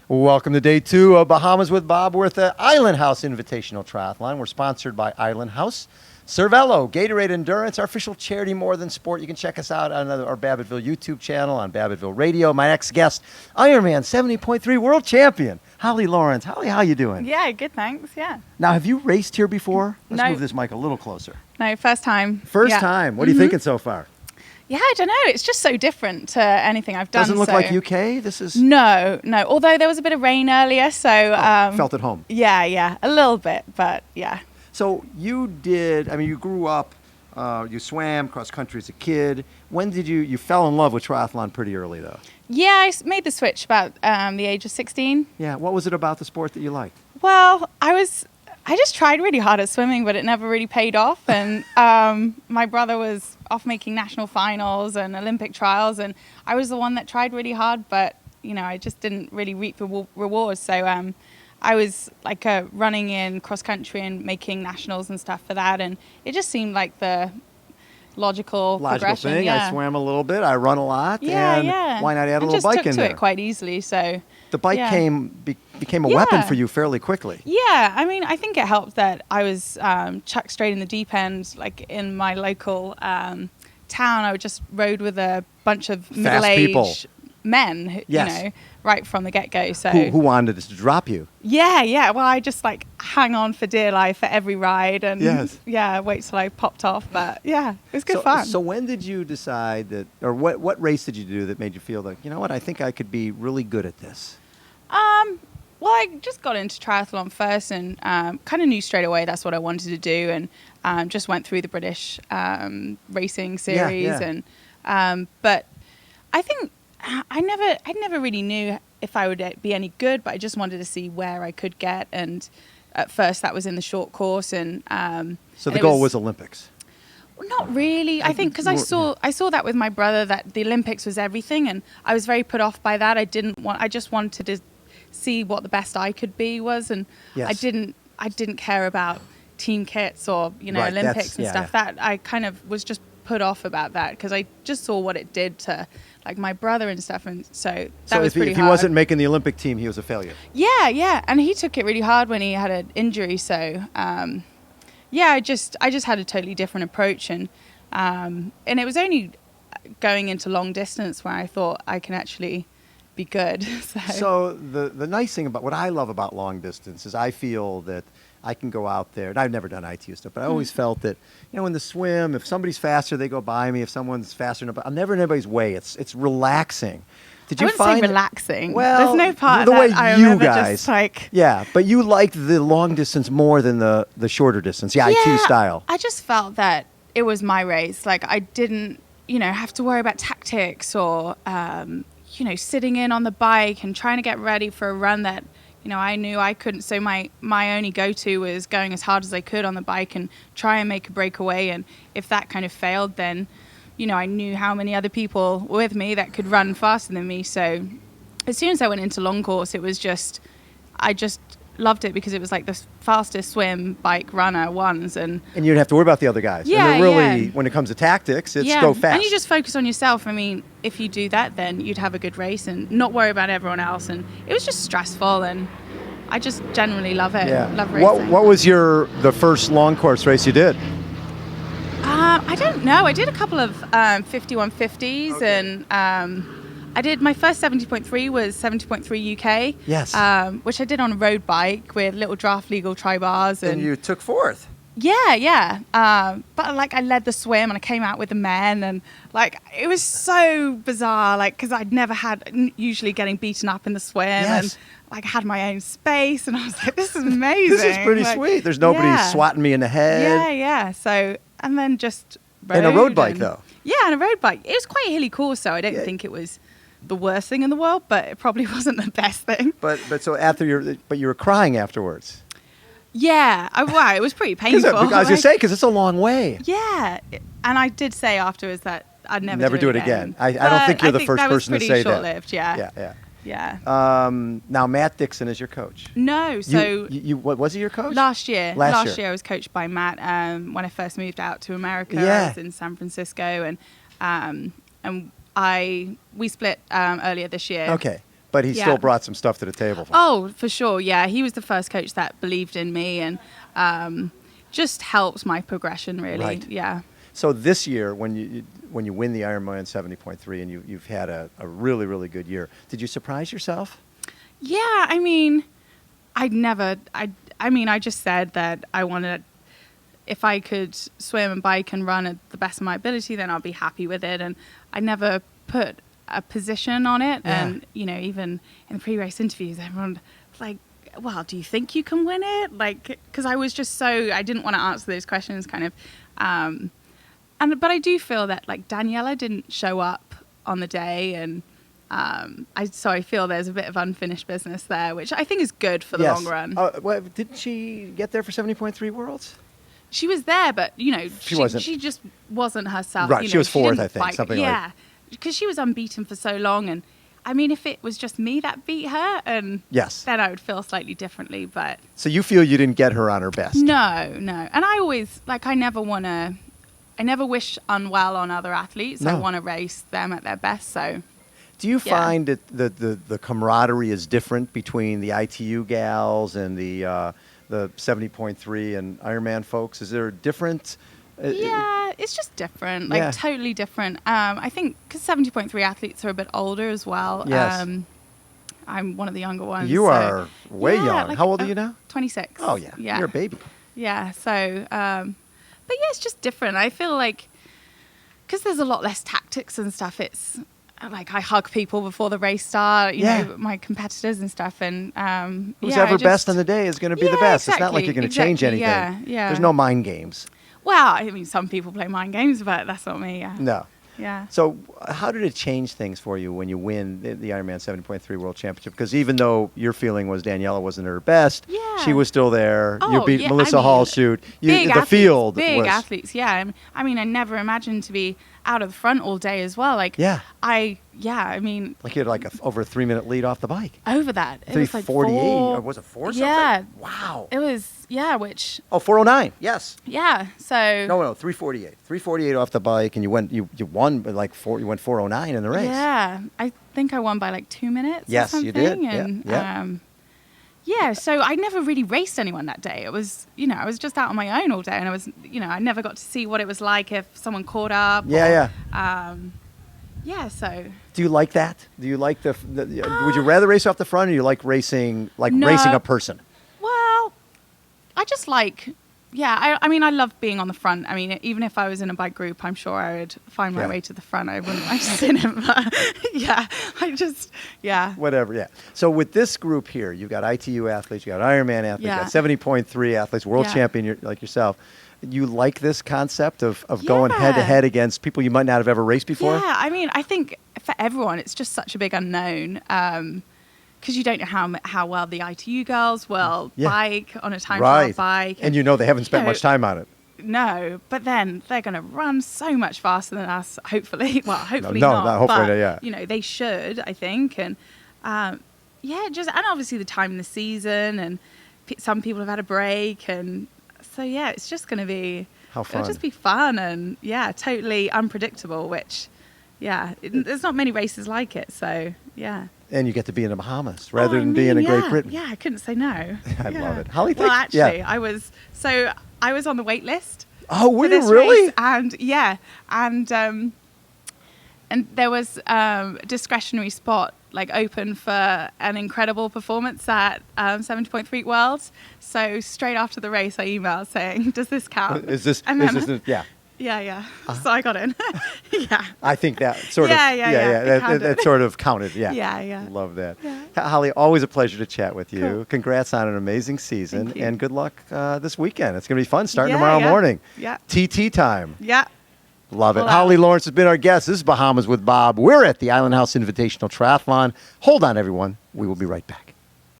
Welcome to day 2 of Bahamas with Bob. We're at the Island House Invitational Triathlon. We're sponsored by Island House. Cervelo, Gatorade Endurance, our official charity more than sport. You can check us out on our Babbittville YouTube channel, on Babbittville Radio. My next guest, Ironman 70.3 world champion, Holly Lawrence. Holly, how you doing? Yeah, good, thanks. Yeah. Now, have you raced here before? Let's No. move this mic a little closer. No, first time. First Yeah. time. What are you thinking so far? Yeah, I don't know. It's just so different to anything I've done. Doesn't look so. like UK. This is No. Although there was a bit of rain earlier, so felt at home. Yeah, a little bit, but yeah. So you did, you grew up, you swam cross country as a kid. When did you fell in love with triathlon pretty early though? Yeah, I made the switch about the age of 16. Yeah, what was it about the sport that you liked? Well, I just tried really hard at swimming, but it never really paid off. And my brother was off making national finals and Olympic trials, and I was the one that tried really hard, but I just didn't really reap the rewards. So I was running in cross country and making nationals and stuff for that, and it just seemed like the logical progression. Thing. Yeah. I swam a little bit. I run a lot. Yeah, and yeah. Why not add a little just bike took in to there? it quite easily. So the bike became a weapon for you fairly quickly. Yeah, I think it helped that I was chucked straight in the deep end, like in my local town. I just rode with a bunch of middle-aged men, right from the get-go. So who wanted to drop you? Yeah. Well, I just hang on for dear life for every ride, and wait till I popped off. But yeah, it was good fun. So when did you decide that, or what race did you do that made you feel like, you know what, I think I could be really good at this? Well, I just got into triathlon first and kind of knew straight away that's what I wanted to do, and just went through the British racing series. Yeah. And but I think I never really knew if I would be any good, but I just wanted to see where I could get. And at first, that was in the short course, and so the goal was Olympics. Not really. I think because I saw that with my brother, that the Olympics was everything, and I was very put off by that. I just wanted to see what the best I could be was, and I didn't care about team kits or Olympics and stuff. Yeah. That I kind of was just put off about that because I just saw what it did to my brother and stuff, and so that was pretty hard. If he wasn't making the Olympic team, he was a failure. Yeah, and he took it really hard when he had an injury. So I just had a totally different approach, and it was only going into long distance where I thought I can actually be good. So the nice thing about what I love about long distance is I feel that I can go out there, and I've never done ITU stuff, but I always felt that, in the swim, if somebody's faster, they go by me. If someone's faster, I'm never in anybody's way. It's relaxing. Did you find say relaxing? Well, there's no part the of way that you guys, yeah, but you liked the long distance more than the shorter distance, the ITU style. I just felt that it was my race. I didn't, have to worry about tactics or, sitting in on the bike and trying to get ready for a run that, I knew I couldn't. So my only go-to was going as hard as I could on the bike and try and make a breakaway. And if that kind of failed, then, I knew how many other people were with me that could run faster than me. So as soon as I went into long course, it was I just loved it because it was like the fastest swim, bike, runner ones. And you didn't have to worry about the other guys. Yeah, and really, when it comes to tactics, it's go fast. And you just focus on yourself. If you do that, then you'd have a good race and not worry about everyone else. And it was just stressful, and I just generally love it. Yeah. Love racing. What was the first long course race you did? I don't know. I did a couple of 5150s, and I did my first 70.3 was 70.3 UK. Yes. Which I did on a road bike with little draft legal tri-bars. And you took fourth. Yeah. But I led the swim and I came out with the men, and it was so bizarre, because I'd never usually getting beaten up in the swim. Yes. And I had my own space, and I was like, this is amazing. This is pretty sweet. There's nobody swatting me in the head. Yeah. So, and then just rode. And a road bike though. Yeah, and a road bike. It was quite a hilly course, so I don't think it was the worst thing in the world, but it probably wasn't the best thing. But so you were crying afterwards. Yeah, it was pretty painful. I was going to say, because it's a long way. Yeah, and I did say afterwards that I'd never do it again. I don't think you're the first person to say that. That was pretty short-lived, yeah. Now, Matt Dixon is your coach. No, so... what was he your coach? Last year. Last year I was coached by Matt when I first moved out to America. I was in San Francisco, and we split earlier this year. Okay. But he Yeah. still brought some stuff to the table. For Oh, for sure. Yeah, he was the first coach that believed in me and just helps my progression really. Right. Yeah. So this year, when you win the Ironman 70.3 and you've had a really, really good year, did you surprise yourself? Yeah, I mean, I just said that I wanted, if I could swim and bike and run at the best of my ability, then I'll be happy with it. And I never put a position on it. Yeah. And, even in the pre-race interviews, everyone was like, well, do you think you can win it? Like, because I was just I didn't want to answer those questions kind of. But I do feel that like Daniela didn't show up on the day, and I feel there's a bit of unfinished business there, which I think is good for the long run. Well, didn't she get there for 70.3 Worlds? She was there, but She wasn't. She just wasn't herself. Right, she was fourth, didn't I think, something like- Yeah, because she was unbeaten for so long, and I mean, if it was just me that beat her, and Yes. then I would feel slightly differently. But So you feel you didn't get her on her best? no, and I always I never wish unwell on other athletes. I No. want to race them at their best. So Do you Yeah. find that the camaraderie is different between the ITU gals and the 70.3 and Ironman folks? Is there a different? yeah, it's just different, like Yeah. totally different. I think because 70.3 athletes are a bit older as well. Yes. I'm one of the younger ones. You so- are way Yeah, young. like, How old are you now? 26. Oh yeah, Yeah. you're a baby. Yeah. So, but yeah, it's just different. I feel like because there's a lot less tactics and stuff. It's like I hug people before the race start. You Yeah. know, my competitors and stuff. And Who's yeah, ever best on the day is going to be the Yeah, best. It's not like exactly, you're going to change exactly, anything. yeah. There's no mind games. Well, I mean, some people play mind games, but that's not me. Yeah. No. Yeah. So how did it change things for you when you win the Ironman 70.3 World Championship? Because even though your feeling was Daniela wasn't at her best, Yeah. she was still there. You Oh, beat yeah, Melissa I mean, Hallshoot. Big The athletes, field big was... athletes. Yeah. I mean, I never imagined to be out of the front all day as well. Like, Yeah. I mean, Like you had like over a 3-minute lead off the bike. over that. It was like 3:48. four- Or was it 4 something? Yeah. Wow. It was, which, Oh, 4:09. Yes. yeah. So, No, 3:48. 3:48 off the bike, and you won by like you went 4:09 in the race. yeah, I think I won by like 2 minutes. Yes, or you something. did. Yeah, And, yeah. yeah, so I never really raced anyone that day. It was, I was just out on my own all day, and I was, I never got to see what it was like if someone caught up. Yeah, Yeah, so. Do you like that? Do you like would you rather race off the front, or you like racing No. racing a person? Well, I just like, I mean, I love being on the front. I mean, even if I was in a bike group, I'm sure I would find my Yeah. way to the front. I wouldn't mind sitting in, but yeah. Whatever, yeah. So with this group here, you've got ITU athletes, you got Ironman athletes, you Yeah. got 70.3 athletes, world Yeah. champion like yourself. You like this concept of going Yeah. head to head against people you might not have ever raced before? Yeah, I mean, I think for everyone, it's just such a big unknown because you don't know how well the ITU girls will Yeah. bike on a time trial bike. And they haven't spent much time on it. No, but then they're going to run so much faster than us, hopefully. Well, hopefully No, not. not hopefully, but, yeah. They should, I think. And, and obviously the time in the season, and some people have had a break. And so, yeah, it's just going to be... How fun. It'll just be fun and, totally unpredictable, which, there's not many races like it. So, yeah. And you get to be in the Bahamas rather than being in Great Britain. Yeah, I couldn't say no. I love it. Holly, Well, thanks. actually, Yeah. I was on the wait list. Oh, were for you this really? race, and there was a discretionary spot like open for an incredible performance at 70.3 Worlds. So straight after the race, I emailed saying, "Does this count?" Is this? And Is then- this? Yeah. Yeah. So I got in. Yeah. I think that sort Yeah, of. yeah, it That counted. sort of counted. Yeah. Yeah. Love that. Yeah. Holly, always a pleasure to chat with you. Cool. Congrats on an amazing season, Thank you. and good luck this weekend. It's going to be fun starting Yeah, tomorrow yeah. morning. Yeah. TT time. Yeah. Love it. Full out. Holly Lawrence has been our guest. This is Bahamas with Bob. We're at the Island House Invitational Triathlon. Hold on, everyone. We will be right back.